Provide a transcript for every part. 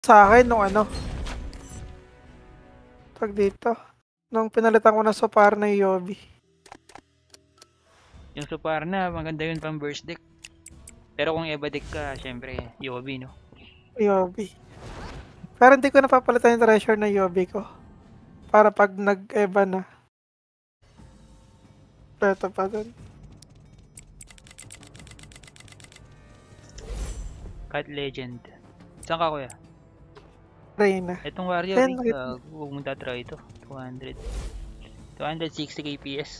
Sa akin nung ano, tawag dito, nung pinalitan ko ng Sopar na Yobi. Yung Suparna, maganda yun pang burst deck. Pero kung Eva deck ka, syempre, Yobi, no? Yobi. Pero hindi ko napapalitan yung treasure na Yobi ko. Para pag nag-eba na. Peto pa dun. Cat Legend. Saan ka, kuya? Reyna. Itong warrior, Then, huwag mong tatry ito. 200. 260 kps.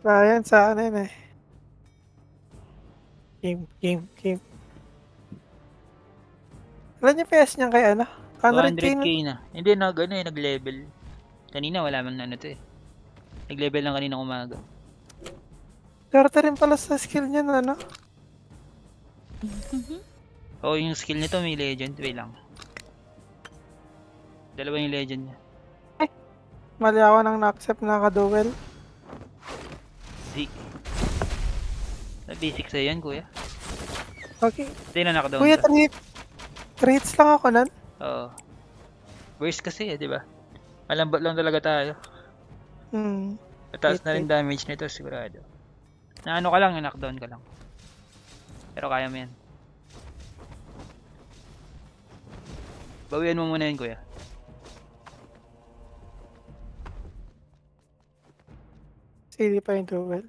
ayan sa ano yun eh. Game. Alam niyo PS niyan kay ano? 100k 200k na. na. Hindi, nag-level. Kanina, wala man ano to eh. Nag-level lang kanina umaga. Swerte rin pala sa skill niya na ano. Oo, yung skill nito may legend. Wait lang. Dalawa yung legend niya. Mali ako nang na-accept na ka-duel. Di. Basic sa'yo yan, kuya. Okay. Hindi na knockdown Kuya, ka. 3 hits lang ako nun. Oo. Burst kasi di ba? Malambot lang talaga tayo. Mataas na rin damage nito, sigurado. Na ano ka lang, knockdown ka lang. Pero kaya mo yan. Bawian mo muna yun, kuya. CD pa yung duel.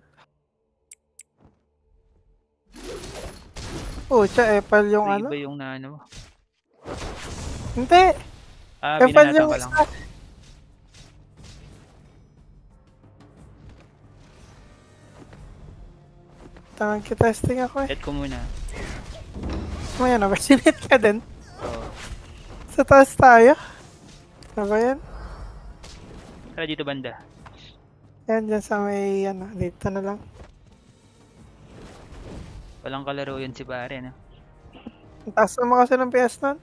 Pucha, Epal yung ano? Iba yung naano mo. Hindi! Epal Binanatan yung ka lang. isa. Tangan testing ako eh. Let ko muna. Maya na ba? Sinit ka din? Oo. Sa taas tayo? Ano ba yan? Tara dito banda. Yan, dyan sa may, ano, dito na lang. Walang kalaro yun si pare, no? Ang taas naman kasi ng PS nun.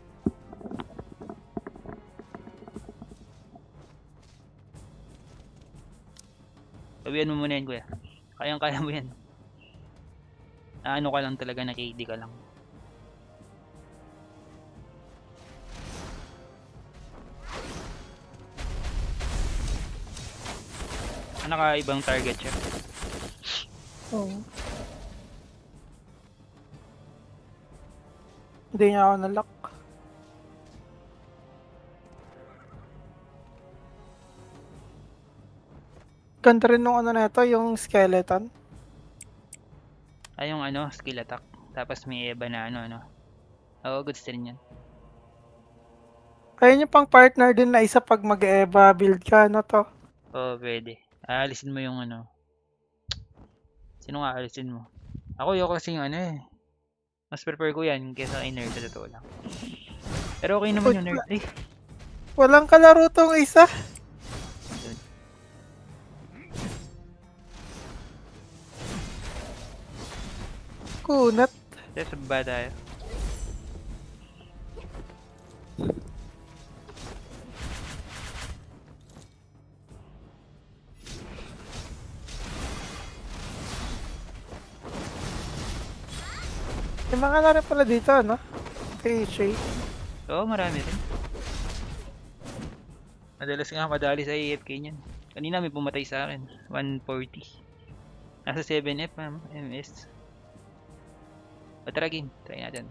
Bawian mo muna yan, kuya. Kayang-kaya mo yan. Ano ka lang talaga, na KD ka lang. Naka-ibang target siya. Oo. Hindi niya ako nalock. Ganda rin nung ano na ito, yung skeleton. Ay, yung ano, skill attack. Tapos may Eva na ano. Oo, goods din yan. Kaya niyo pang partner din na isa pag mag-eba build ka, ano to? Oo, pwede. Aalisin mo yung ano. Sino nga aalisin mo? Ako kasi yung ano eh. Mas prefer ko yan kesa kay nerd, sa totoo lang. Pero okay naman yung nerd. Eh, Walang kalaro tong isa. Kunat. Kaya sa baba tayo. May mga na rin pala dito, ano? Kay Shay. Oo, marami rin. Madalas nga madali sa AFK niyan. Kanina may pumatay sa akin. 140. Nasa 7F, MS. O tara game, try natin.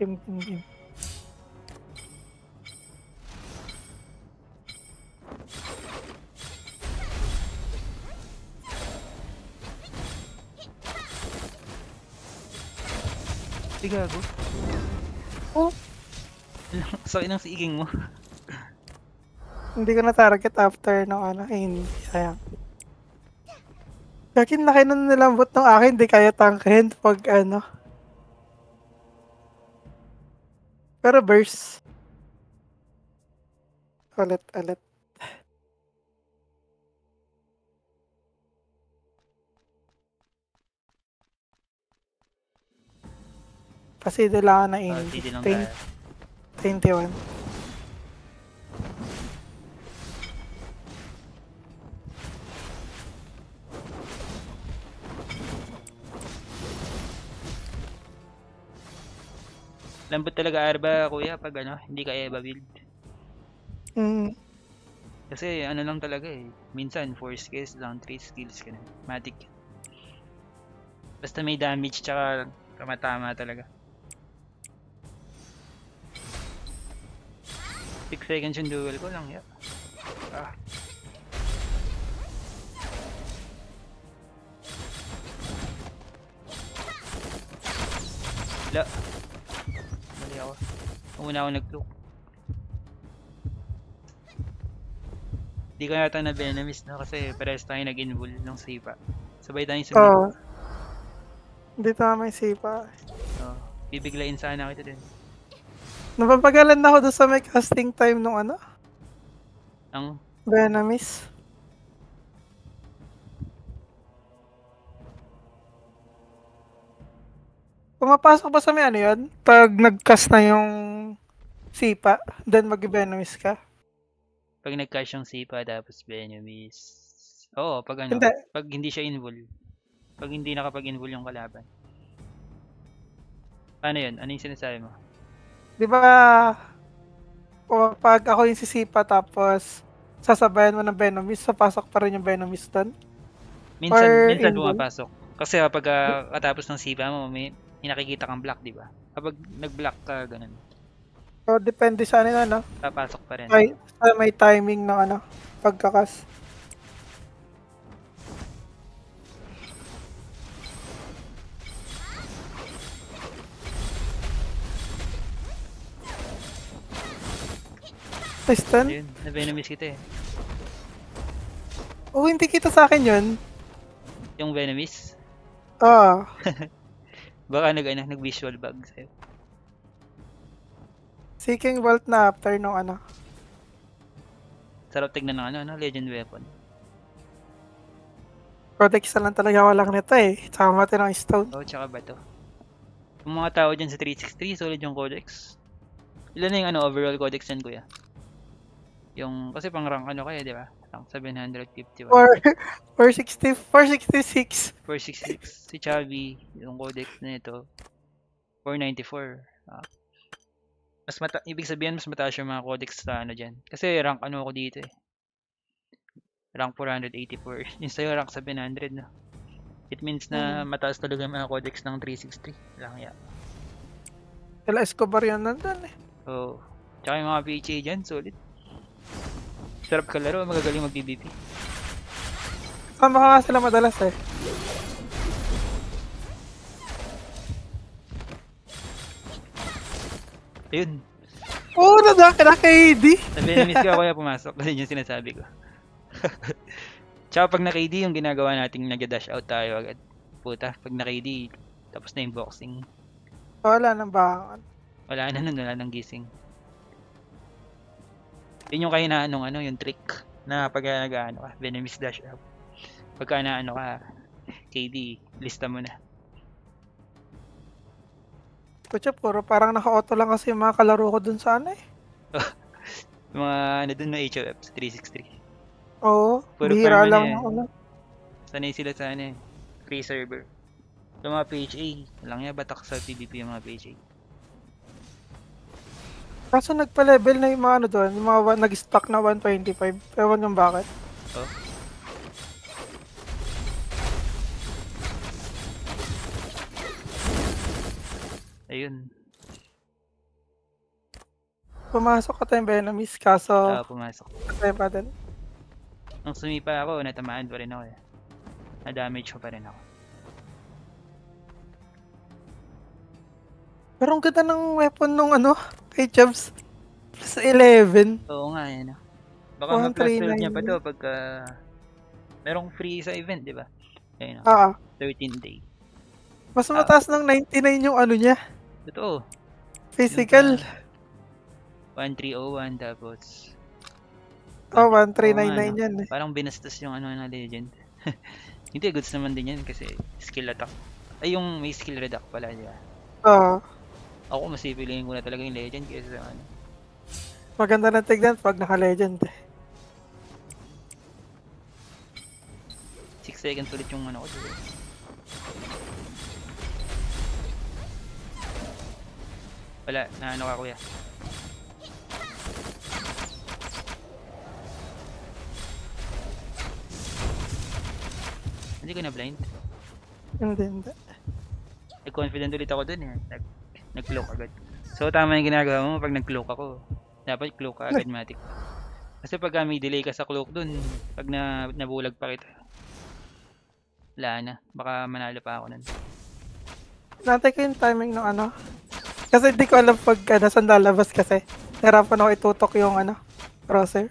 Game. Ay, gago. Oh, Sakit ng siging mo. hindi ko na target after no ano. Eh, hindi. Sayang. Yakin laki na nilambot ng akin, di kaya tangkahin pag ano. Pero burst. Ulit. Kasi lang na in CD lang tayo. 21. Lambot talaga Arba, kuya, pag ano, hindi ka Eva build. Mm. Kasi ano lang talaga eh. Minsan 4 skills lang, 3 skills ka na. Matic. Basta may damage tsaka tama-tama talaga. 6 seconds yung duel ko lang, yeah. Ah. Wala. Mali ako. Umuna ako nag-cloak. Di ko yata na venomous no kasi parehas tayo nag-invul ng sipa. Sabay tayong sumip. Oo. Hindi tama yung sipa. So, bibiglayin sana kita din. Napapagalan na ako doon sa may casting time nung ano, Ang Venomous. Pumapasok ba sa may ano yun? Pag nag-cast na yung sipa, then mag-venomous ka? pag nag-cash yung sipa tapos venomous. Oo, pag ano, Hindi. pag hindi siya invul. Pag hindi nakapag-invul yung kalaban. Paano yun? Ano yung sinasabi mo? Di ba, o pag ako yung sisipa tapos sasabayan mo ng venomous, papasok pa rin yung venomous doon? Minsan, Or minsan invul? pumapasok. Kasi kapag katapos ng sipa mo, may nakikita kang block, di ba? Kapag nag-block ka, ganun. O depende sa ano na, no? Papasok pa rin. Sa may timing ng ano, pagkakas. Tristan? Ayun, na-venomous kita eh. Oh, hindi kita sa akin yun. Yung venomous, Ah, baka nag-visual bug sa'yo. Seeking Vault na after nung ano. Sarap tignan ng ano, legend weapon. Codex na lang talaga walang nito eh. Tsaka mati ng stone. Oh, tsaka bato. Yung mga tao dyan sa 363, solid yung codex. Ilan na yung ano, overall codex yan, kuya? Yung, kasi pang rank ano kaya, di ba? Rank 751. 466. 466. Si Chavi, yung codex na ito, 494. Ibig sabihin, mas mataas yung mga codex sa ano dyan. Kasi rank ano ako dito eh. Rank 484. Yung sa'yo, rank 700, no? It means na mataas talaga yung mga codex ng 363. Lang yan. Kala Escobar yun nandun eh. Oh. Tsaka yung mga PHA dyan, solid. Sarap kalaro, magagaling mag-PvP. Kasama ka nga sila madalas eh. Ayun. Oo, nadaka na KD. Na-venomous ka kaya pumasok. Kasi yung sinasabi ko. Tsaka pag na-KD, yung ginagawa nating nag-dash out tayo agad. Puta, pag na-KD, tapos na yung boxing. Wala nang bangon. Wala na nun, wala nang gising. Yun yung kahinaan nung ano, yung trick na pag nag-ano ka, venomous dash out. Pagka na ano ka, KD, lista mo na. Kutya, puro parang naka-auto lang kasi yung mga kalaro ko dun sa ano eh. Yung mga ano dun na HOF sa 363. Oo, Puro bihira farm lang ano eh. ng ano. Sanay sila sa ano eh, free server. Yung mga PHA, lang yan, batak sa PvP yung mga PHA. Kaso nagpa-level na yung mga ano doon, yung mga nag-stock na 125. Ewan yung bakit. Oh. Ayun, Pumasok ka tayong Venomous, kaso pumasok. patay pa din. Nung sumipa ako, natamaan pa rin ako eh. Na-damage ko pa rin ako. Pero ang ganda ng weapon nung ano, kay Chubbs. Plus 11. Oo nga, yan. Baka ma-plus 12 niya pa to pagka merong free sa event, di ba? Ayun, 13 day. Mas mataas ng 99 yung ano niya. Totoo. Physical. 1301 tapos 1399 yan eh. parang binastos yung ano na legend. Hindi, goods naman din yan kasi skill attack. Ay, yung may skill reduct pala, di ba? Ako, mas pipiliin ko na talaga yung legend kaysa ano. Maganda na tignan pag naka-legend eh. 6 seconds ulit yung ano ko. Wala, na ano ka kuya. Hindi ko na blind. Hindi. Confident ulit ako dun eh. Nag-cloak agad. So tama yung ginagawa mo pag nag-cloak ako. Dapat cloak ka agad matik. Kasi pag may delay ka sa cloak dun, pag nabulag pa kita, wala na. Baka manalo pa ako nun. Nantay ko yung timing ng ano. Kasi di ko alam pag saan lalabas kasi. Nahirapan ako itutok yung crosshair.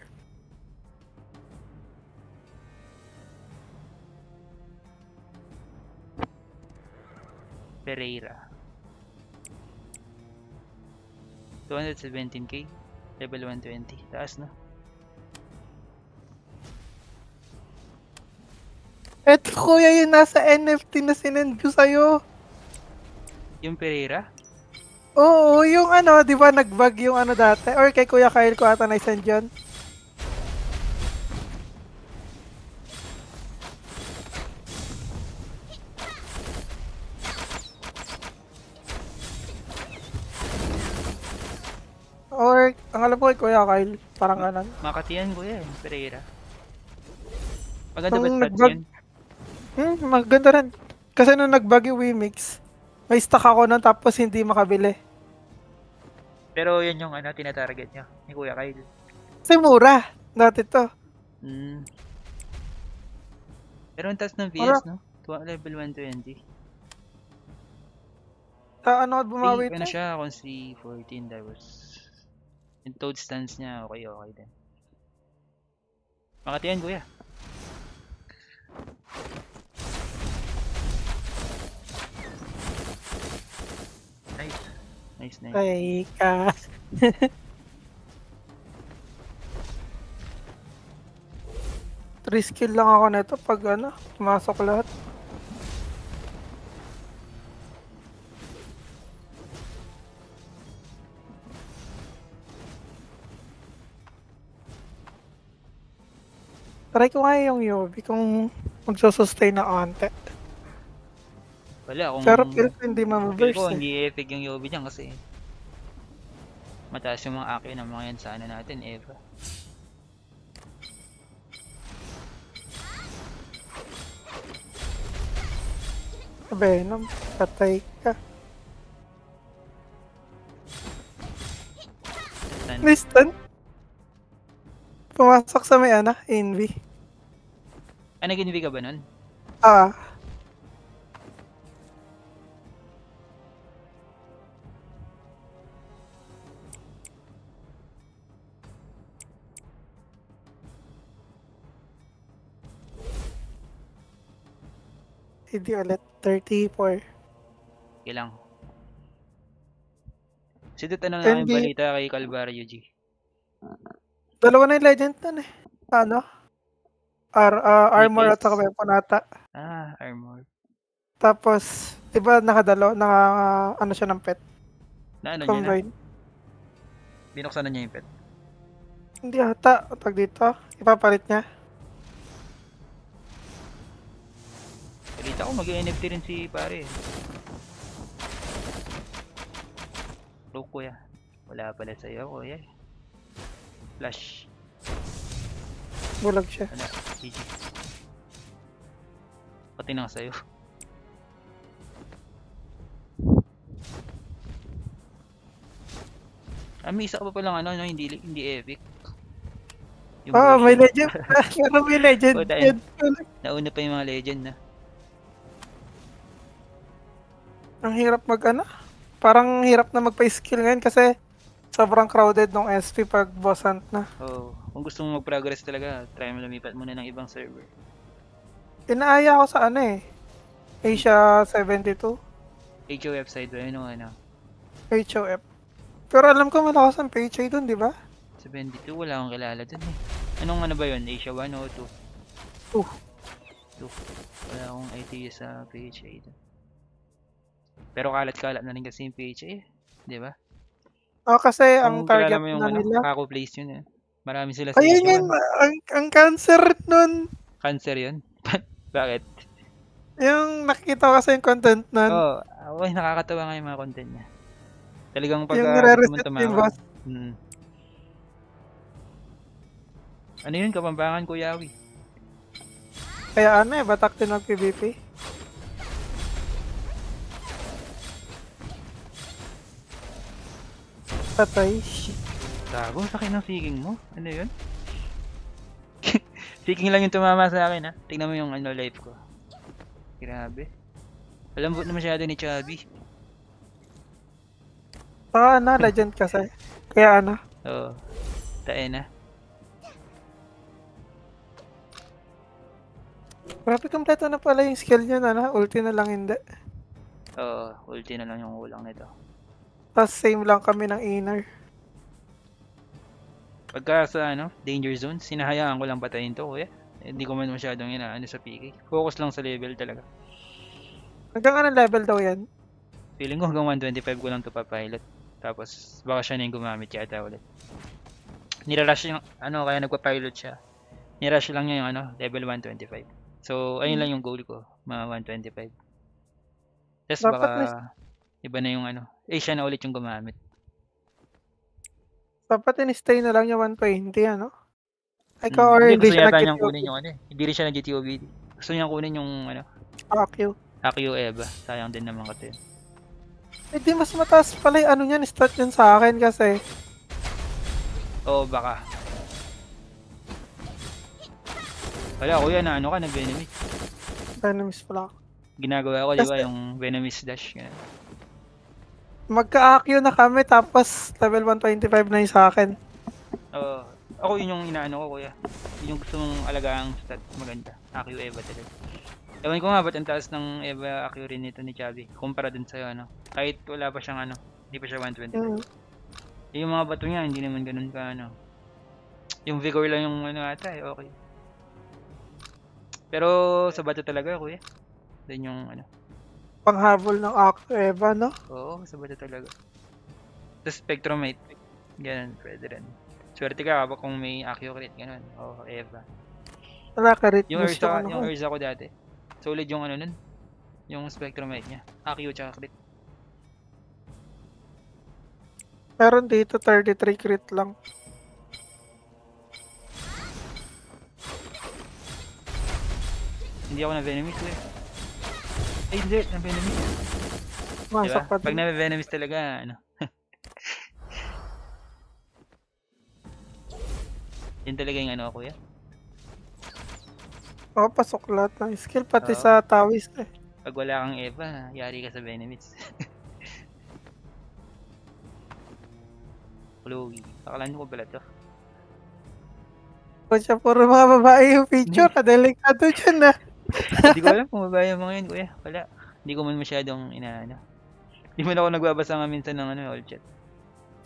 Pereira. 217k. Level 120. Taas no? Eto kuya yung nasa NFT na sinend ko sa'yo. Yung Pereira? Oo, yung di ba nag-bug yung dati? Or kay Kuya Kyle ko ata na-send yun. Or, ang alam ko kay Kuya Kyle, parang ganun. Makatiyan ko yan, Pereira. Maganda ba Nung stats nag-bug, yun? maganda rin. Kasi nung nag-bug yung Wimix, may stock ako nun tapos hindi makabili. Pero yan yung tinatarget niya ni Kuya Kyle. Kasi mura, dati to. Pero ang taas ng VS, no? Level 120. Bumawi Ano to? siya, kung si 14 tapos yung toad stance niya, okay din. Makatiyan kuya. Nice. Ay ka. 3 skill lang ako nito pag pumasok lahat. Try ko nga yung Yobi kung magsusustain na onte. Wala akong... Pero feel ko hindi Feel mamaburst ko hindi epic yung Yobi dyan kasi mataas yung mga akin ng mga yan sa natin, Eva. Venom, patay ka. Listan? Pumasok sa may Envy. Nag-envy ka ba nun? Hindi ulit, 34. Okay lang. Sidot na lang yung balita kay Calvario G. Dalawa na yung legend nun eh. Armor at saka weapon ata. Armor. Tapos, diba siya ng pet? Combine. Niya na? Binuksan na niya yung pet? Hindi ata. Tag dito. Ipapalit niya. Balita ko mag-NFT rin si pare. Loko ya. Wala pala sa'yo kuya. Flash. Bulag siya. GG. Pati na sa'yo. May isa ka pa palang hindi epic. May legend. Pero may legend. Nauna pa yung mga legend na. Ang hirap parang hirap na magpa-skill ngayon kasi sobrang crowded ng SP pag boss hunt na. Kung gusto mong mag-progress talaga, try mo lumipat muna ng ibang server. Inaaya ako sa Asia 72. HOF side ba yun o HOF. Pero alam ko malakas ang PHA dun, di ba? 72, wala akong kilala dun eh. Anong ba yun? Asia 1 o 2? 2. Wala akong idea sa PHA dun. Pero kalat-kalat na rin kasi yung PHA, di ba? Kasi ang target mo yung na nila. Kako place yun eh. Marami sila sa Ayun yun, ang cancer nun. Cancer yun? Bakit? Yung nakikita ko kasi yung content nun. nakakatawa nga yung mga content niya. Talagang pag Yung gusto mong nire-reset yung tumawa. boss. Ano yun, Kapampangan, Kuya Awi? Kaya ano eh, batak din ng PvP. Patay. Gago, sakit ng seeking mo. Ano yun? Seeking lang yung tumama sa akin, ha? Tingnan mo yung ano, life ko. Grabe. Malambot na masyado ni Chubby. Ano, legend kasi. Kaya ano. Oo. Tae na. Grabe, kompleto na pala yung skill niya na. Ulti na lang hindi. Oo, ulti na lang yung ulang nito. Tapos same lang kami ng inner. Pagka sa ano, danger zone, sinahayaan ko lang patayin to, kuya. Hindi ko man masyadong inaano sa PK. Focus lang sa level talaga. Hanggang anong level daw yan? Feeling ko hanggang 125 ko lang to papilot. Tapos baka siya na yung gumamit yata ulit. Nirarush yung ano, kaya nagpa-pilot siya. Nirarush lang niya yung ano, level 125. So, ayun lang yung goal ko, mga 125. Tapos baka Dapat na, iba na yung ano, siya na ulit yung gumamit. dapat in-stay na lang yung 120, ano? Ikaw or Hindi, hindi gusto siya yata niyang nag-QOB. kunin yung ano eh. Hindi rin siya nag-GTOBD. Gusto niyang kunin yung ano, Fuck you. Akio Eva. Sayang din naman kasi. Eh di mas mataas pala yung ano niyan, stat yun sa akin kasi. Oo, baka. Wala, kuya, na ano ka, nag-Venomist. Venomous pala ako. Ginagawa ko, di ba, Kasi yung Venomist dash. Ganun. magka-AQ na kami tapos level 125 na yung sa akin. Oo. Ako yun yung inaano ko, kuya. Yun yung gusto mong alagang stat. Maganda. Akio Eva talaga. Ewan ko nga ba't ang taas ng Eva Akio rin nito ni Chubby. Kumpara dun sa'yo, ano. Kahit wala pa siyang ano. Hindi pa siya 125. Yung mga bato niya, hindi naman ganun ka, ano. Yung vigor lang yung ano ata eh, okay. Pero sa bato talaga, kuya. Dun yung ano. Panghabol ng AQ Eva, no? Oo, sa bato talaga. Sa Spectromite. Ganun, pwede rin. Swerte ka kapag kung may Akio crit, ganun. Oo, Eva. Wala ka rit Yung boost yung Ursa, ano yung ko. Ursa ko dati. Solid yung ano nun. Yung Spectromite niya. Akio tsaka crit. Meron dito 33 crit lang. Hindi ako na Venomist eh. Ay, hindi. Na Venomist. Diba? Masak pa Pag din. na Venomist talaga, ano. Yun talaga yung ano, kuya. Oo, pasok lahat ng skill, pati Oo. sa Tawis eh. Pag wala kang Eva, yari ka sa Venomist. Chloe. Pakalan ko pala to. Kung siya puro mga babae yung feature, kadelikado dyan na. Hindi ko alam kung babae yung mga yun, kuya. Wala. Hindi ko man masyadong inaano. Hindi man ako nagbabasa nga minsan ng ano, all chat.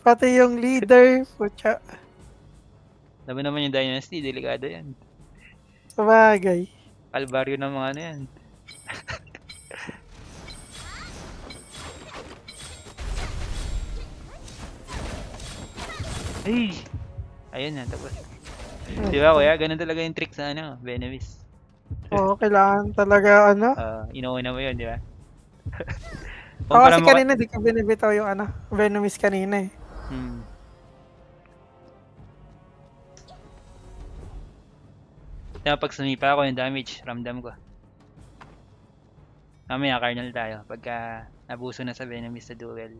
Pati yung leader, putya. Laban naman yung Dynasty, delikado yan. Sabagay. Albaryo ng mga ano yan. Ay! Ayun na, tapos. Di ba kuya? Ganun talaga yung trick sa ano, Venomist. Oo, kailangan talaga ano. Inuuna mo yun, di ba? Ako Kumpara kasi mo kanina di ko binibitaw yung ano, Venomist kanina eh. Kaya pag sumipa ako yung damage, ramdam ko. Mamaya, Carnal tayo. Pagka nabuso na sa Venomist sa duel.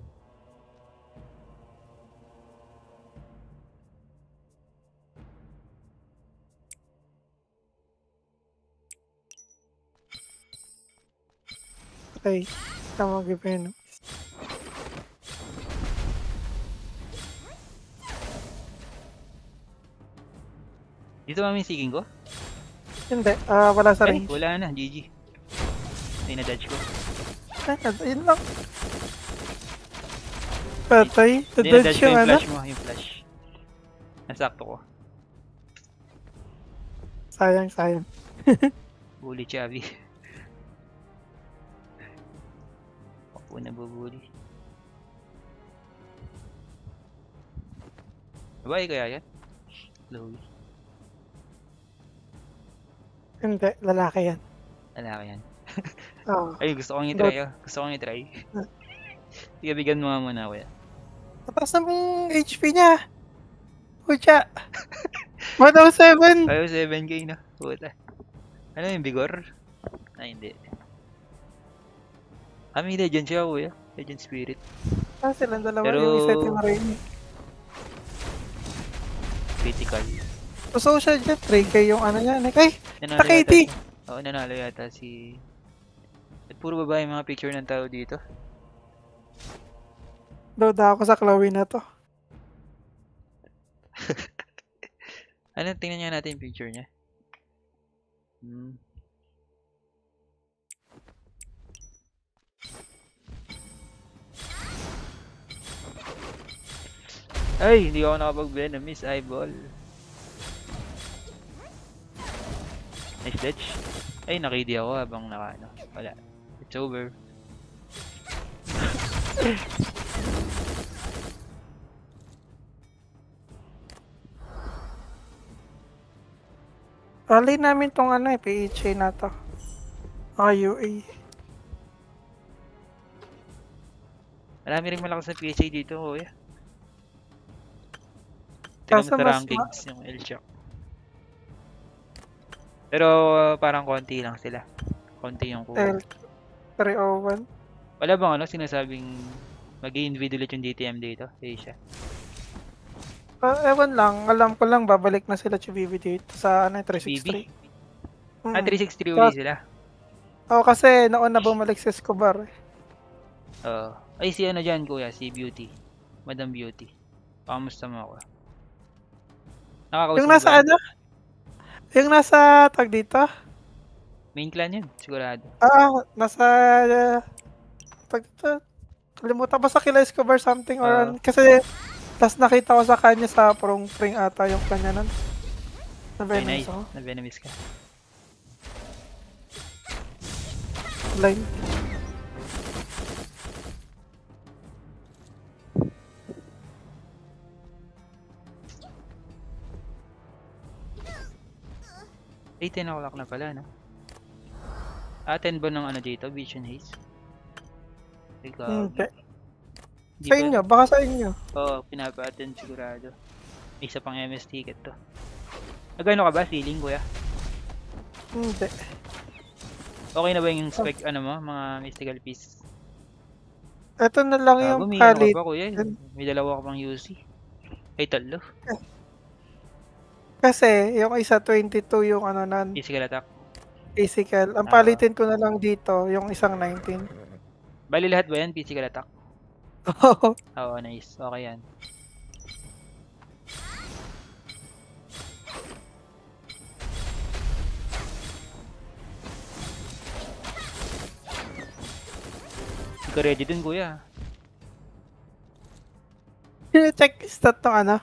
Okay, tama mag-Venomist. Dito mami yung seeking ko? Hindi, wala sa Ay, range. wala na, GG. Hindi na-dodge ko. Yun lang. Patay, Hindi dodge na-dodge ko yung yung ano. flash mo, yung flash. Nasakto ko. Sayang, sayang. Bully Chavi. Ako na bubuli. Babae kaya yan? Chloe. Hindi, lalaki yan. Lalaki yan. Oo. Ay, gusto kong i-try. Gusto kong i-try. Sige, bigyan mo nga muna, kuya. Mataas na mong HP niya. Pucha. 107. Ayaw 7k na. Puta. Ano yung vigor? Ay, hindi. May legend siya, kuya. Legend spirit. Silang dalawa. Pero, Yung isa ito na rin. critical. So siya dyan. 3K yung ano niya. Ay, Nanalo yata Takiti. siya. Oo, nanalo yata si... At puro babae yung mga picture ng tao dito. Duda ako sa Chloe na to. Ano, tingnan nga natin yung picture niya. Ay, hindi ako nakapag-venomous eyeball. Nice dodge. Ay, nakidi ako habang naka ano. Wala. It's over. Rally namin tong ano PHA na to. UA. Marami rin malakas na PHA dito, kuya. Tignan mo Kaso sa mas rankings yung L-Shock. Pero parang konti lang sila. Konti yung kuha. L301. Wala bang ano sinasabing mag-i-invid ulit yung DTM dito, Asia? Ewan lang. Alam ko lang babalik na sila Chibibi dito sa ano, BB? 363. 363 uli sila. Kasi noon na bumalik si Escobar. Ay, si ano dyan, kuya, si Beauty. Madam Beauty. Kamusta mo ako? Nakakausap Yung mo nasa ba? ano? Yung nasa tag dito? Main clan yun, sigurado. Nasa tag dito. Kalimutan pa sa kila Escobar something or kasi last nakita ko sa kanya sa Prong Pring ata yung kanya nun. Okay, nice. Na-venomous ka. Line. Ay, 10 o'clock na pala, no? 10 ba ng ano dito? Vision Haze? Ikaw. Hindi. Sa inyo, baka sa inyo. Oo, pinapa-attend sigurado. May isa pang MS ticket to. Nagano ka ba? Ceiling, kuya? Hindi. Okay na ba yung spec, ano mo? Mga mystical piece? Ito na lang yung May ano palit. ka ba, kuya? May dalawa ka pang UC. Ay, talo. Kasi yung isa 22 yung ano nan Physical attack. physical. Ang palitin ko na lang dito yung isang 19. Bali lahat ba yan? Physical attack? Oo. Oo, nice. Okay yan. Hindi ka ready dun, kuya. Check stat ng ano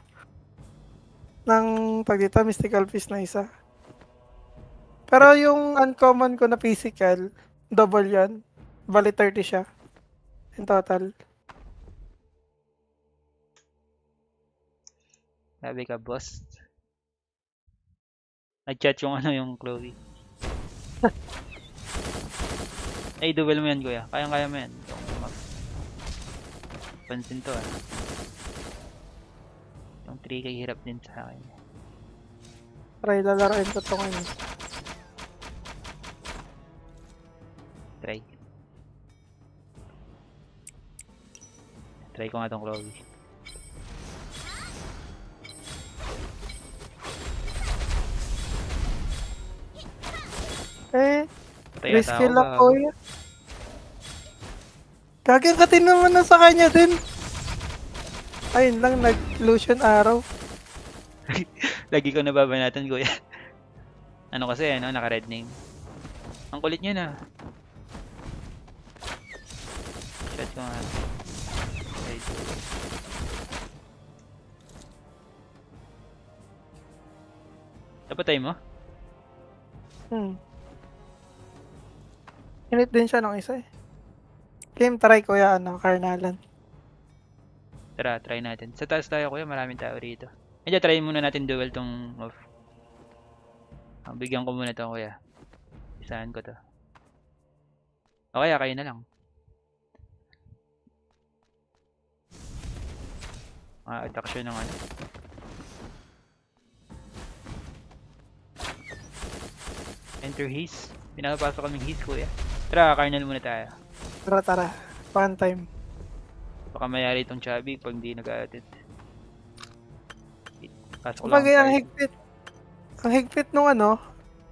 ng tag dito, mystical piece na isa. Pero yung uncommon ko na physical, double yan. Bali 30 siya. In total. Sabi ka, boss. Nag-chat yung ano yung Chloe. Ay, duel mo yan, kuya. Kayang-kaya mo yan. Pansin to, Yung 3k hirap din sa akin. Try lalaroin ko ito ngayon. Try. Try ko nga tong Chloe. Risky lang ko yan. Gagagatin naman na sa kanya din. Ayun lang, nag-lotion araw. Lagi ko nababanatan, kuya. Ano kasi, naka-red name. Ang kulit niya na. Chat ko nga. Right. Napatay mo? Init din siya ng isa eh. Game, try ko yan, Carnalan. Tara, try natin. Sa taas tayo, kuya. Maraming tao rito. Medyo try muna natin duel tong off. Bigyan ko muna to, kuya. Isahan ko to. O kaya kayo na lang. Ma-attack siya ng ano. Enter haze. Pinapapasok kaming haze, kuya. Tara, Carnal muna tayo. Tara. Fun time. Baka mayari itong chubby pag hindi nag-attend. Pasok lang Kumbaga, ang tayo. higpit. Ang higpit nung ano,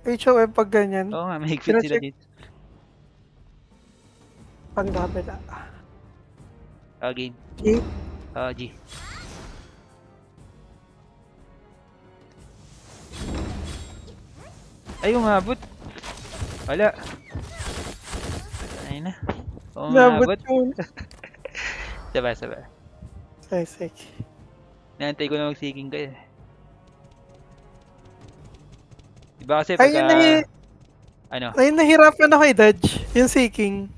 HOM pag ganyan. Oo nga, may higpit sila Pinacheck dito. pagkabila. Game. G? G. Ay, umabot. Wala. Ayun na. Nabot Umabot. yun. Saba. Sige. Naantay ko na mag-seeking kayo. Diba kasi Ay, pagka... Ano? Ayun, nahirapan ako i-dodge. Yung seeking.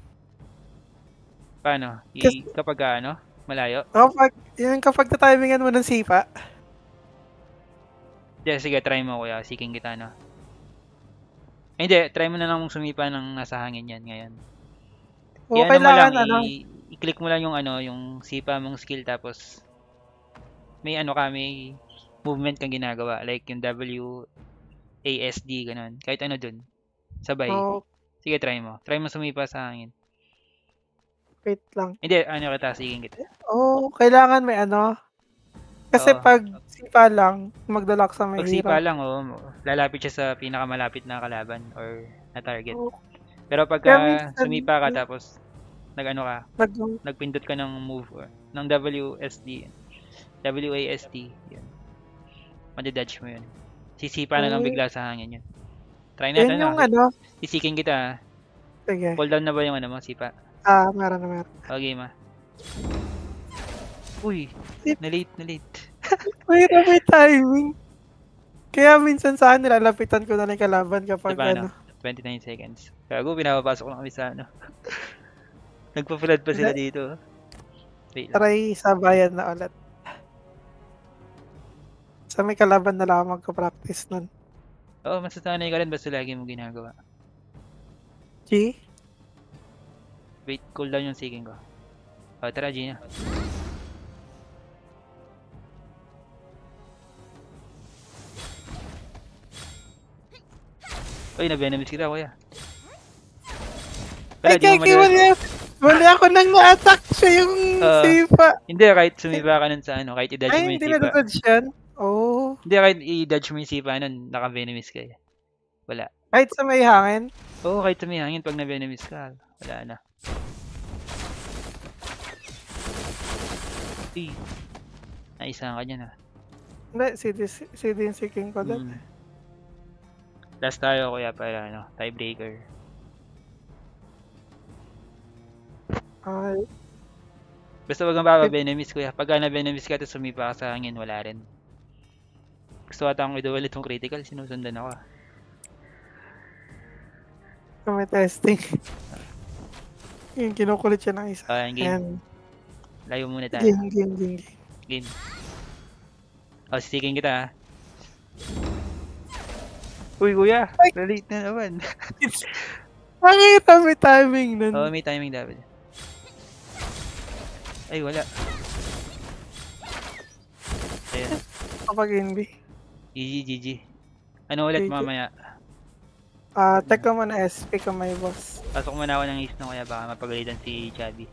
Paano? Kapag ano? Malayo? Kapag na-timingan mo ng sipa. Sige, try mo kuya. Seeking kita, no? Hindi, try mo na lang sumipa ng nasa hangin yan ngayon. O kailangan I-click mo lang yung yung sipa mong skill tapos may may movement kang ginagawa like yung WASD ganun. Kahit ano dun. Sabay. Sige, try mo. Try mo sumipa sa hangin. Wait lang. Hindi, seeking kita. Kailangan may Kasi pag sipa lang, magdalak sa Pag mahirap. sipa lang, lalapit siya sa pinakamalapit na kalaban or na target. Pero pagka sumipa ka tapos nagpindot ka ng move ng WASD, yan. Madidodge mo yun. Sisipa na lang bigla sa hangin yun. Try natin Yun yung Sisiking kita. Sige. Pull down na ba yung mo, sipa? Meron. Okay, ma. Uy, na-late. May timing. Kaya minsan sa akin, nilalapitan ko na lang kalaban kapag 29 seconds. Kago, pinapapasok lang kami sa Nagpa-flood pa sila dito. Wait lang. Try sabayan na ulit. Sa may kalaban na lang magka-practice nun. Masasanay ka rin basta lagi mo ginagawa. G? Wait, cool down yung seeking ko. Tara, G na. Uy, na-venomous kita, kuya. Ay, wala ako nang na-attack siya yung sipa. Hindi, kahit sumipa ka nun sa kahit i-dodge mo yung hindi sipa. na-dodge yan? Hindi, kahit i-dodge mo yung sipa nun, naka-venomous ka eh. Wala. Kahit sa may hangin? Kahit sa may hangin, pag na-venomous ka, wala na. Uy, naisahan ka dyan Hindi, CD yung seeking ko doon. Last tayo kuya para tiebreaker. Basta wag kang venomous kuya. Pagka na-venomous ka tapos sumipa ka sa hangin, wala rin. Gusto ata akong i-duel itong critical, sinusundan ako. May testing. Yung kinukulit siya ng isa. Game. Layo muna tayo. Game. Sisiking kita Uy kuya, na-late na naman. Nakita may timing nun. May timing dapat. Ay, wala. Ayan. Kapag NB. GG. Ano ulit mamaya? Teka mo na SP ka may boss. Pasok muna ako ng ace na kaya baka mapagalitan si Chubby.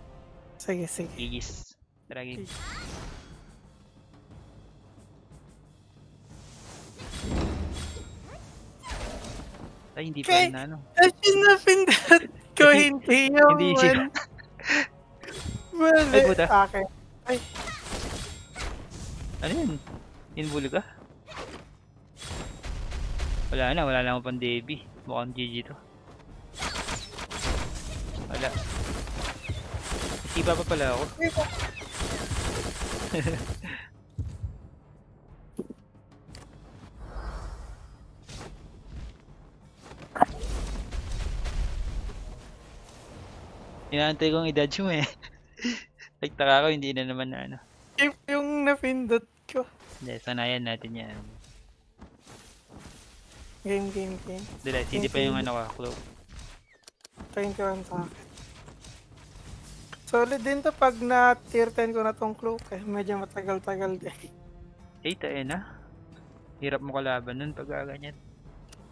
Sige. GG's. Tara game. Ay, hindi pa rin na Kasi napindot ko, hindi yung Hindi siya. Ay, puta. Okay. Ay. Ano yun? Inbulog ka? Wala na akong pang Debbie. Mukhang GG to. Wala. Isipa pa pala ako. Inaantay kong i-dodge mo eh. Nagtaka ko, hindi na naman na Keep yung napindot ko. Hindi, sanayan natin yan. Game. Dila, hindi pa yung ka, clue. 21 sa akin. Solid din to pag na tier 10 ko na tong cloak eh. Medyo matagal-tagal din. Tayo na. Hirap mo kalaban nun pag ganyan.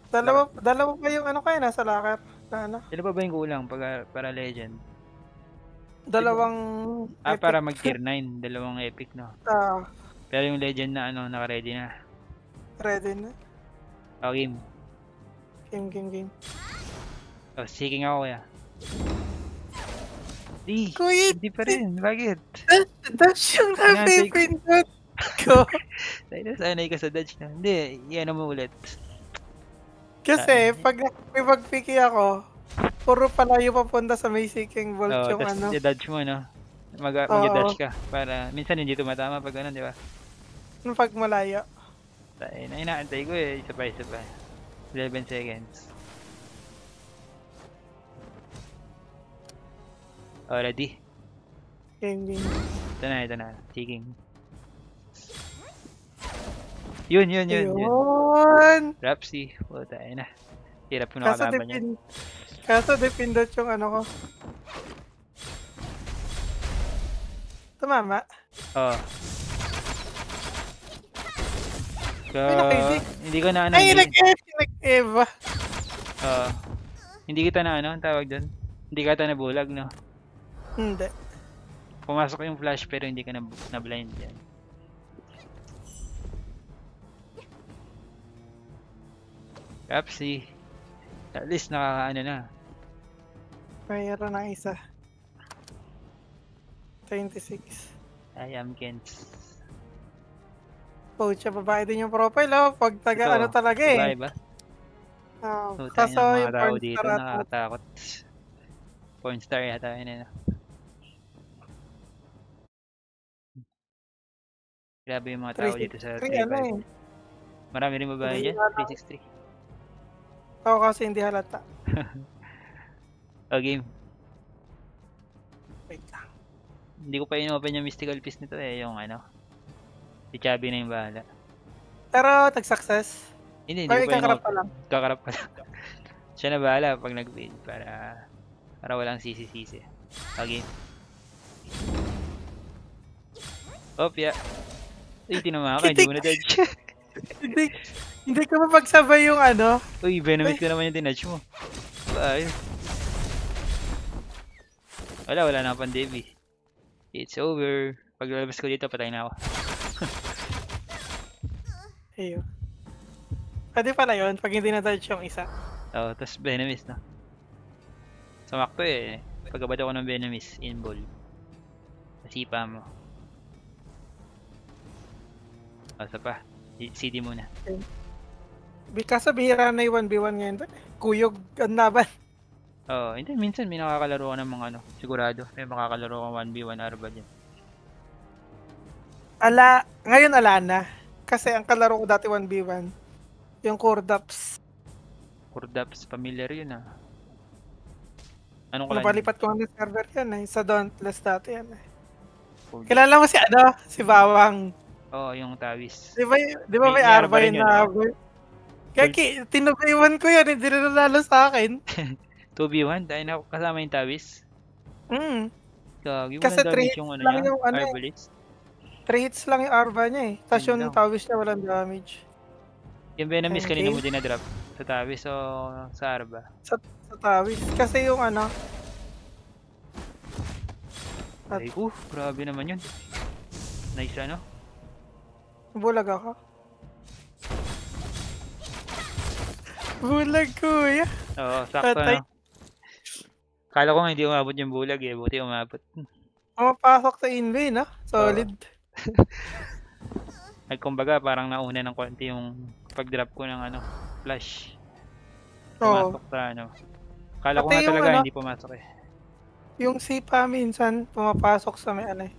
Dalawa pa yung ano kayo nasa locker. Na ano? Sila ba yung kulang para legend? Dalawang Para epic. mag tier 9. Dalawang epic, no? Ah, Pero yung legend na ano, naka-ready na. ready na. Oh, game. Game. Oh, seeking ako kaya. Di, Kuya, hindi pa rin. Bakit? that's yung napipindot ko. Sanay ka sa dodge na. Hindi, yan mo ulit. Kasi pag piki ako, puro palayo papunta sa may seeking bolt Oh, yung tapos ano. i-dodge mo, no? Mag-dodge ka. Para, minsan hindi tumatama pag ano, di ba? Yung pag malayo. Tayo na, inaantay ko eh. Isa pa. 11 seconds. Oh, ready? Game. Ito na. Seeking. Yun. Yun! Rapsi. Oh, tayo na. Hirap ko na kalaban yan. Kaso depindot yung ano ko. Tumama. Oh. So, Ay, hindi ko na ano. Ay, nag-Eva. Hindi kita na ano, ang tawag doon. Hindi ka nabulag, no? Hindi. Pumasok yung flash pero hindi ka na-blind yan. Kapsi. At least nakakaano na. Mayroon na isa. 26. I am Kens. Pucha, babae din yung profile oh. Pag taga Ito, ano talaga eh. babae ba? Tayo Kaso ng yung mga tao porn dito, star at nakakatakot. Porn star yata yun, ano. Grabe yung mga tao dito sa 363 ano 3-5. eh. Marami rin babae Hindi dyan, na- 363. Ako kasi hindi halata. Oh, game. Wait lang. Hindi ko pa in-open yung mystical piece nito eh, yung ano. Si Chubby na yung bahala. Pero tag-success. Hindi Ay, ko pa kakarap in-open. pa lang. Kakarap pa lang. Siya na bahala pag nag-build para walang sisi-sisi. Okay. Opya. Uy, tinama ka, hindi mo na-dodge. hindi ko mapagsabay yung ano. Uy, venomous ko naman yung tinatch mo. Ayun. Wala na pang Devi. It's over. Pag lalabas ko dito, patay na ako. Ayun. Pwede pala yun pag hindi na-dodge yung isa. Oh, tapos venomous na. Sumakto eh. Pagkabata ko ng venomous, in ball. Nasipa mo. Asa pa. CD muna. Kaso bihira na yung 1v1 ngayon doon. Kuyog ang laban. Oo, hindi. Minsan may nakakalaro ka ng mga ano. Sigurado. May makakalaro ka 1v1 Arba dyan. Ngayon ala na. Kasi ang kalaro ko dati 1v1. Yung Cordaps. Cordaps, familiar yun ah. Anong clan yun? Napalipat ko ng server yan eh. Sa Dauntless dati yan eh. Cordaps. Kilala mo si ano? Si Bawang. Oo, yung Tawis. Di ba may May Arba rin yun yun, na no? Kaya tinubaywan ko yan. Hindi na nanalo sa akin. 2v1, dahil na kasama yung Tawis. Gagi, Kasi walang 3 damage hits yung ano lang niya, yung ano eh. Arbalist. 3 hits lang yung Arba niya eh. Tapos Yun yung lang. Tawis niya walang damage. Yung Venomous Okay. kanina mo dinadrop. Sa Tawis o sa Arba? Sa Tawis. Kasi yung ano. At- Ay, grabe naman yun. Nice ano? Bulag ako. Bulag kuya. Oo, sakto Patay. no. Kala ko nga hindi umabot yung bulag eh, buti umabot. Pumapasok sa inlane no? Solid. Kumbaga parang nauna ng konti yung pag-drop ko ng ano, flash. Oo. Pumasok sa ano. Kala ko Pati nga yung talaga ano, hindi pumasok eh. Yung sipa minsan pumapasok sa may ano eh.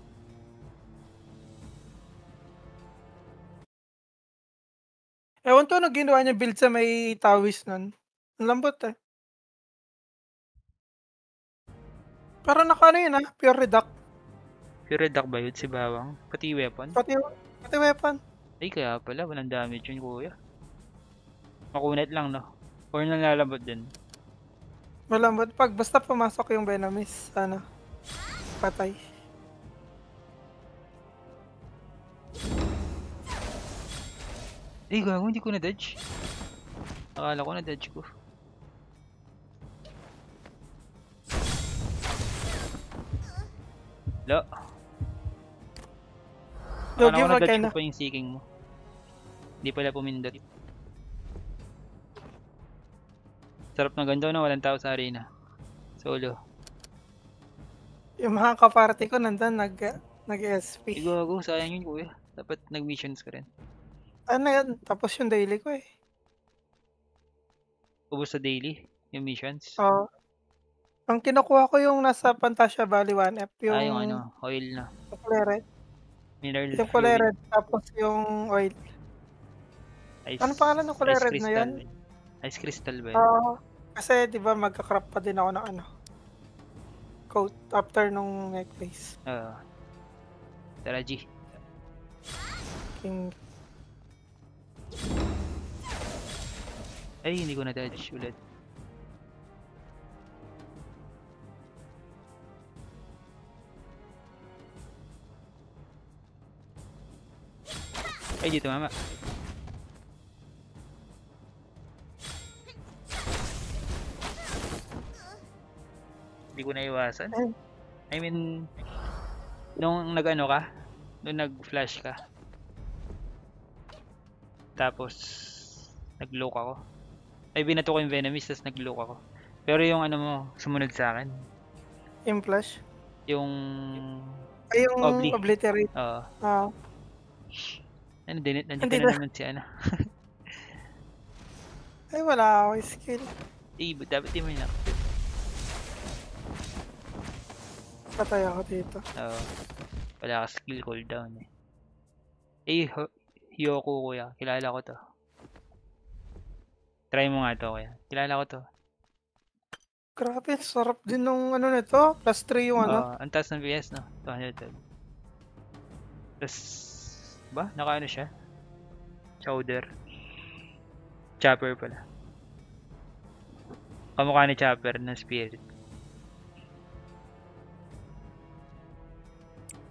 Ewan to, ginawa niya build sa may Tawis nun. Ang lambot eh. Pero naka ano yun ah, pure reduct. Pure Duck ba yun si Bawang? Pati weapon? Pati weapon. Ay kaya pala, walang damage yun kuya. Makunat lang no? Or nalalambot din. Malambot. Basta pumasok yung Venomous, ano. Patay. Eh, gago, hindi ko na-dodge. Akala ko na-dodge ko. Lo. Akala Logi, ko na-dodge magkano? ko pa yung seeking mo. Hindi pala pumindot. Sarap na ganito na walang tao sa arena. Solo. Yung mga kaparty ko nandun nag-SP. Eh, gago, sayang yun kuya. Dapat nag-missions ka rin. Ano yan? Tapos yung daily ko eh. Ubus sa daily, yung missions. Oo. Ang kinukuha ko yung nasa Pantasya Valley 1F, Ah, yung yung ano, oil na. kulay red. Mineral Yung kulay fluid. red, tapos yung oil. Ice, Ano pangalan ng kulay ice red na crystal. yun? Ice crystal ba yun? Oo. Kasi di ba magka-crop pa din ako ng ano, coat after nung necklace. Tara G. King. Ay, hindi ko na-dodge ulit. Ay, dito mama. Hindi ko naiwasan. I mean, nung nag-ano ka, nung nag-flash ka, tapos nag-look ako. Ay, binato ko yung Venomist, tapos nag-look ako. Pero yung ano mo, sumunod sa akin. Yung flash? Yung Ay, yung Obli. obliterate. Oo. Ano, nandito Hindi na na. naman si ano. Ay, wala ako skill. Eh, dapat di mo yun. Patay ako dito. Oo. Wala ka skill cooldown eh. Eh, Hyoku kuya. Kilala ko to. Try mo nga to kuya. Kilala ko to. Grabe, sarap din nung ano nito. Plus 3 yung ano. Ang taas ng PS no? 200. Tapos, ba? Naka ano siya? Chowder. Chopper pala. Kamukha ni Chopper ng Spirit.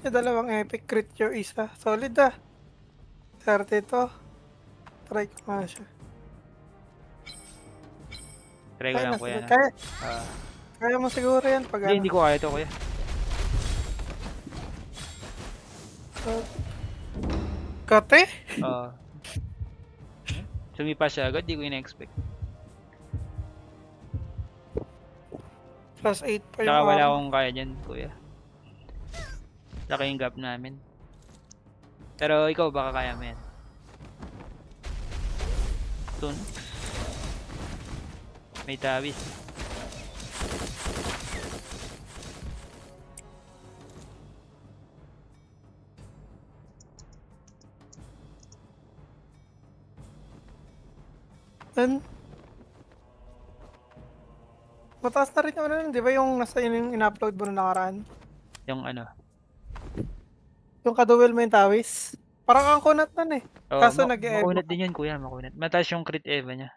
Yung dalawang epic crit yung isa. Solid ah. 30 to. Try ko nga siya. Try ko lang kuya. Kaya mo siguro yan pag Hindi ko kaya to kuya. Kate? Sumipa siya agad, di ko ina-expect. Plus 8 pa yung Saka wala akong kaya dyan, kuya. Laki yung gap namin. Pero ikaw, baka kaya mo yan. Soon. May tawis. Mataas na rin yung ano nun, di ba yung nasa yung in-upload mo na nakaraan? Yung ano? Yung kaduel mo yung tawis? Parang ang kunat nun eh. Kaso nag-e-evo. Makunat din yan kuya, makunat. Mataas yung crit eva niya.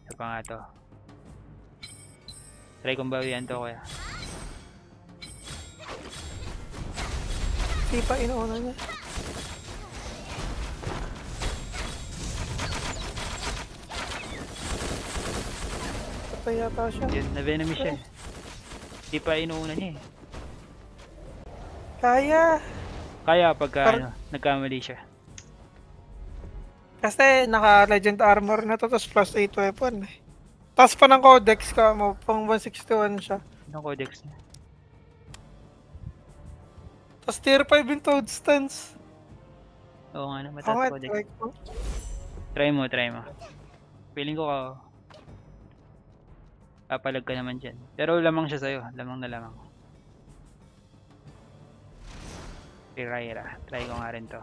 Ito pa nga to. Try kong bawian to kuya. Di pa inuuna niya. Patay yata siya. Yun, na-venom siya eh. Di pa inuuna niya eh. Kaya. Kaya pagka ano, nagkamali siya. Kasi naka-legend armor na to, tapos plus 8 weapon eh. Tapos pa ng codex ka mo, pang 161 siya. Anong codex niya? Tapos tier 5 yung toad stance. Oo nga na, mataas codex. Try mo. Feeling ko papalag ka naman dyan. Pero lamang siya sa'yo, lamang na lamang. Piraira, try ko nga rin to.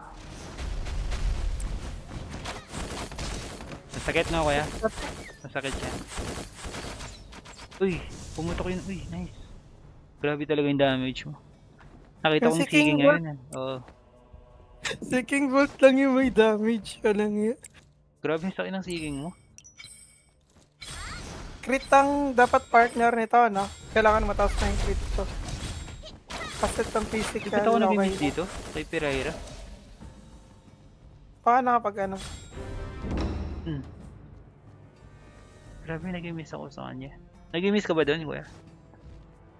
Masakit no kuya? Masakit siya. Uy, pumutok yun. Uy, nice. Grabe talaga yung damage mo. Nakita kong seeking ngayon. Oo. Seeking bolt lang yung may damage. Walang yun. Grabe yung sakit ng seeking mo. Crit ang dapat partner nito, no? Kailangan mataas na yung crit to. Kasi itong physical, Bakit ako okay. nag-miss dito? Kay Pereira? Paano kapag ano? Grabe, nag-miss ako sa kanya. Nag-miss ka ba doon, kuya?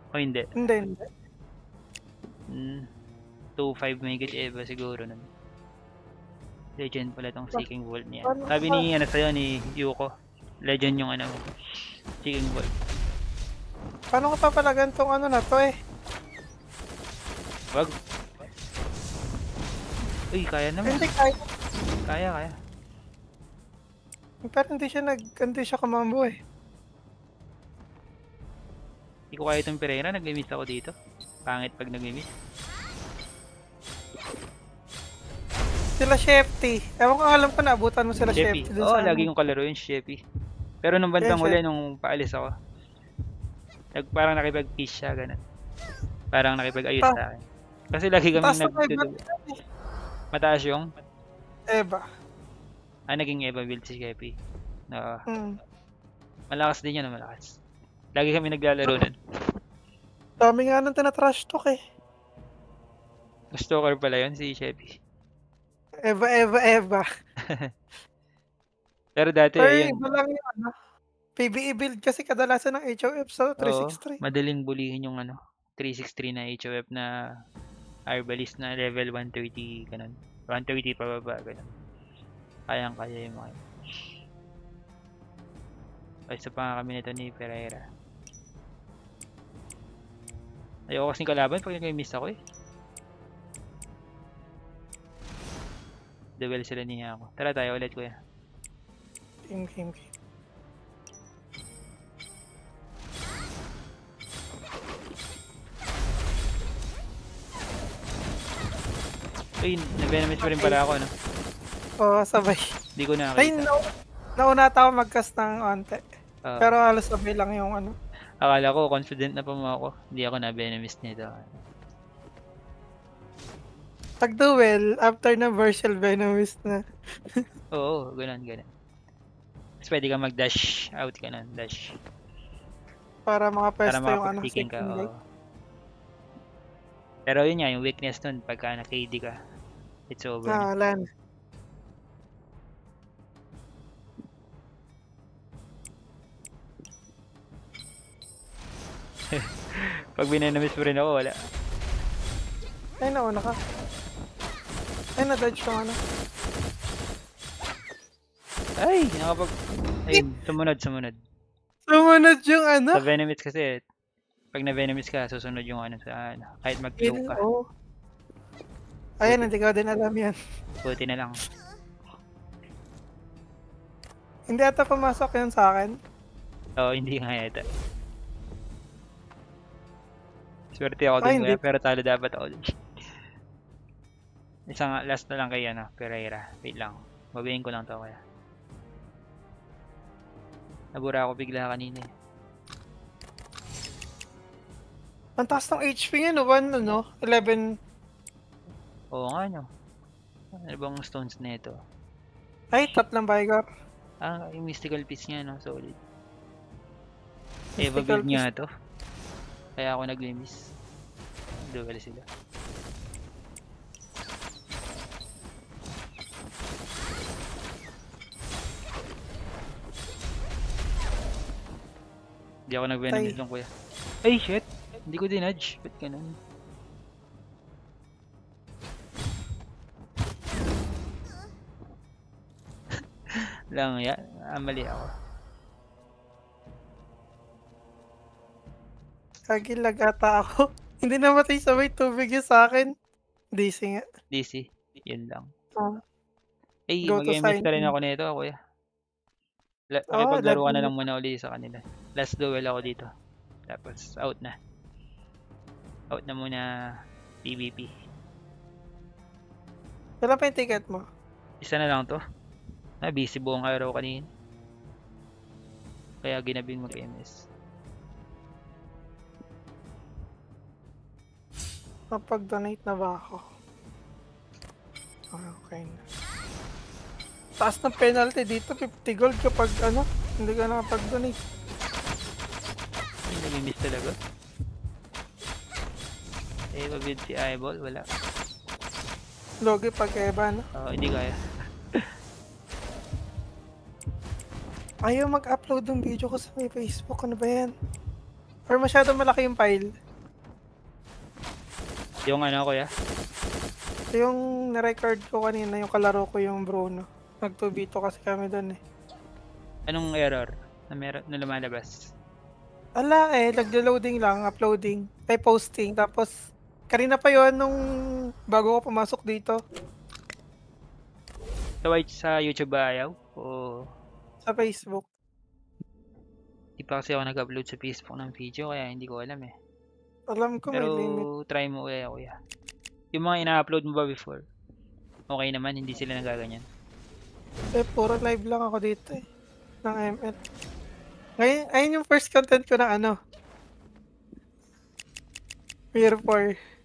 O hindi? Hindi. 2-5 megit Eva siguro nun. Legend pala tong Seeking Vault niya. Paano Sabi ba? ni sa'yo ni Yuko, legend yung Seeking Vault. Paano ko papalagan tong ano na to eh? Wag. Uy, kaya naman. Hindi kaya. Kaya. Pero hindi siya kumambo eh. Hindi ko kaya itong Pereira, nag-miss ako dito. Pangit pag nag-miss. Sila Shefty. Ewan ko, alam ko naabutan mo sila Sheppy. Shefty. Oo, lagi kong kalaro yung Sheppy. Pero nung bandang huli, nung paalis ako, parang nakipag-peace siya, ganun. Parang nakipag-ayos sa akin. Kasi lagi kami Taas na may Mataas yung? Eva. Naging Eva build si Sheppy. Hmm. Malakas din yan, malakas. Lagi kami naglalaro nun. Dami nga nang tinatrash talk eh. Stalker pala yun, si Sheppy. Eva. Pero dati, Pero ayun. iba lang yung ano. PBE build kasi kadalasan ng HOF sa Oo, 363. madaling bulihin yung 363 na HOF na Arbalist na level 130, ganun. 130 pababa, ganun. Kayang-kaya yung mga yun. Isa pa nga kami nito ni Pereira. Ayoko kasing kalaban pag nag-miss ako eh. Duel sila niya ako. Tara tayo ulit, kuya. Game. Uy, na-venomous pa rin pala ako, no? Oo, sabay. Hindi ko Ay, nakakita. nauna ako mag-cast ng onte. Oo. Pero halos sabay lang yung ano. Akala ko, confident na pa mo ako. Hindi ako na-venomous nito. Pag-duel, after na Virtual Venomist na. Oo, ganun. Tapos pwede ka mag-dash out ka nun, dash. Para mga Para pwesto yung ano. makapag-ticking ka, second oo. leg. Pero yun nga, yung weakness nun, pagka na-KD ka, it's over na. Wala na. Pag binanamis mo rin ako, wala. Ay, nauna ka. Ay, na-dodge yung ano. Ay, ayun, sumunod. Sumunod yung ano. Sa venomous kasi, pag na-venomous ka, susunod yung sa kahit mag-cloak ka. Oh. Ayan, hindi ko din alam yan. Buti na lang. Hindi ata pumasok yun sa akin. Oo, hindi nga yata. Swerte ako Ay, din hindi. kuya, pero talo dapat ako din. Isang last na lang kay Pereira. Wait lang. Babayin ko lang to kaya. Nabura ako bigla kanina eh. Ang taas ng HP niya, no? 11. Oo nga no. Ano bang stones na ito? Ay, tatlong Vigor. Yung mystical piece niya no, solid. Eva Mystical build nga to. Kaya ako nag-miss. Duel sila. Hindi ako nag-venomous lang kuya. Ay shit! Hindi ko dinudge. Ba't ganun? Lang ya. Mali ako. Kagilag ata ako. Hindi namatay sabay tubig yun sa akin. DC nga. DC. Yun lang. Go to mag-MS na rin sign. ako nito kuya. Oh, Makipaglaro ka na let lang muna uli sa kanila. Last duel ako dito. Tapos out na. Out na muna PvP. Wala pa yung ticket mo. Isa na lang to. Busy buong araw kanina. Kaya ginabing mag-MS. Napag-donate na ba ako? Okay na. Taas ng penalty dito, 50 gold kapag hindi ka nakapag-donate. Namimiss talaga. Eh, mabid si Eyeball, wala. Logi pag Eva, no? Hindi kaya. Ayaw mag-upload ng video ko sa may Facebook. Ano ba yan? Or masyado malaki yung file. Yung ano, kuya? Yung na-record ko kanina, yung kalaro ko yung Bruno. Nag-2v2 kasi kami doon eh. Anong error na lumalabas? Ala eh, naglo-loading lang, uploading, ay posting. Tapos, kanina pa yun nung bago ko pumasok dito Sa YouTube ba ayaw? O sa Facebook. di pa kasi ako nag-upload sa Facebook ng video kaya hindi ko alam eh. Alam ko may Pero limit. try mo kuya. Yung mga ina-upload mo ba before? Okay naman, hindi sila nagaganyan. Eh, puro live lang ako dito eh. Ng ML. Ngayon, ayun yung first content ko na ano. Year 4.